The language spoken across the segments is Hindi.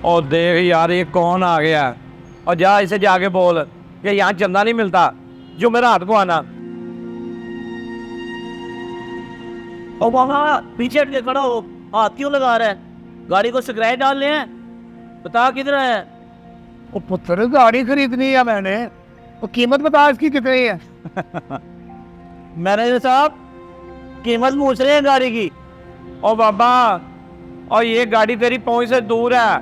और देख यार ये कौन आ गया, और जा इसे जाके बोल कि यहाँ चंदा नहीं मिलता, जो मेरा हाथ को आना। और वहाँ पीछे हट के खड़ा हो, हाथ क्यों लगा रहा है? गाड़ी को स्क्रैच डालने हैं, बता किधर है? वो पुत्र गाड़ी खरीदनी है मैंने, वो कीमत बता इसकी कितनी है? मैनेजर साहब कीमत पूछ रहे हैं गाड़ी की। ओ बाबा, और ये गाड़ी तेरी पहुंच से दूर है,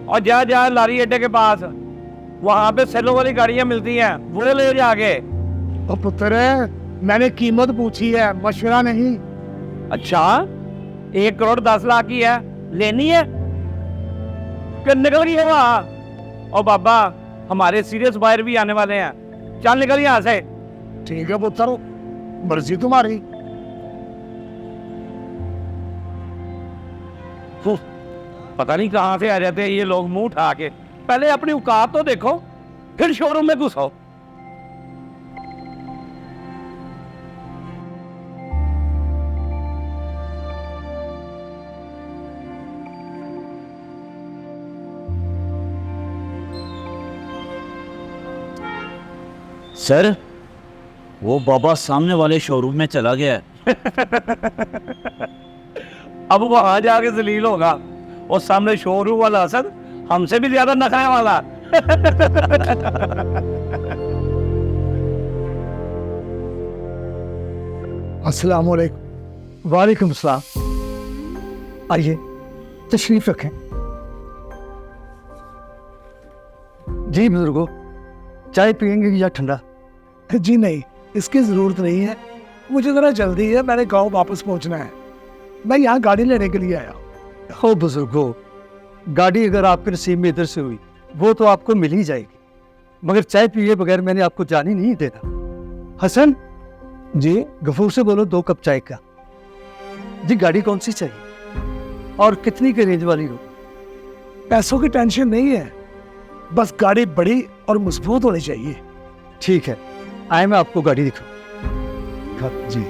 और जा जा लारी अड्डे के पास, वहां पे सेलो वाली गाड़ियां मिलती हैं, वो ले जाके। वो पुत्र मैंने कीमत पूछी है, मशवरा नहीं। अच्छा 1 करोड़ 10 लाख की है, लेनी है कि निकल गई है वहां? और बाबा हमारे सीरियस बायर भी आने वाले हैं, चल निकल यहाँ से। ठीक है पुत्र, मर्जी तुम्हारी। पता नहीं कहाँ से आ जाते हैं ये लोग मुंह उठा के। पहले अपनी औकात तो देखो, फिर शोरूम में घुसो। सर वो बाबा सामने वाले शोरूम में चला गया है। अब वहां जाके जलील होगा, और सामने शोरूम वाला असद हमसे भी ज्यादा नखाने वाला। अस्सलाम वालेकुम। वालेकुम सलाम। आइए तशरीफ रखें। जी बुजुर्गो, चाय पियेंगे या ठंडा? जी नहीं, इसकी ज़रूरत नहीं है, मुझे ज़रा जल्दी है, मैंने गांव वापस पहुंचना है। मैं यहाँ गाड़ी लेने के लिए आया हूँ। हो बुजुर्गो, गाड़ी अगर आपके नसीब में इधर से हुई वो तो आपको मिल ही जाएगी, मगर चाय पिए बगैर मैंने आपको जाने नहीं देना। हसन जी, गफूर से बोलो 2 कप चाय का। जी गाड़ी कौन सी चाहिए और कितनी के रेंज वाली हो? पैसों की टेंशन नहीं है, बस गाड़ी बड़ी और मजबूत होनी चाहिए। ठीक है, आए मैं आपको गाड़ी दिखाऊं। जी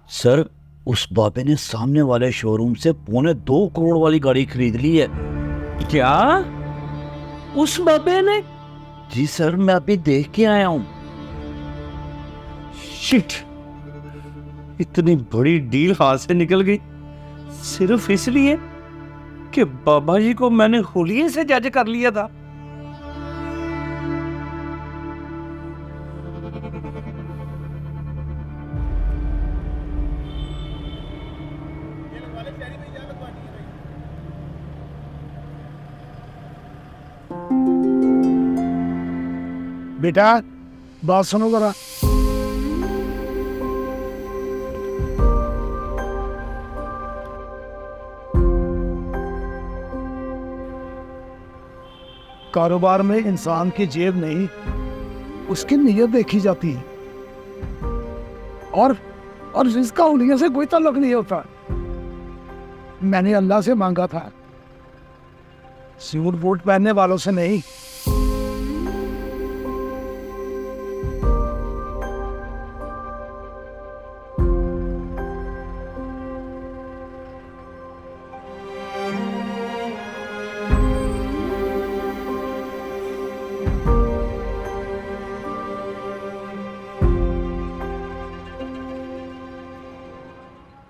सर उस बाबे ने सामने वाले शोरूम से 2.25 करोड़ वाली गाड़ी खरीद ली है। क्या उस बाबे ने? जी सर, मैं अभी देख के आया हूँ। शिट, इतनी बड़ी डील हाथ से निकल गई, सिर्फ इसलिए कि बाबा जी को मैंने हुलिये से जज कर लिया था। बेटा बात सुनो जरा। कारोबार में इंसान की जेब नहीं, उसकी नीयत देखी जाती है, और रिज़्क़ का उंगलियों से कोई ताल्लुक नहीं होता। मैंने अल्लाह से मांगा था, सूट बूट पहनने वालों से नहीं।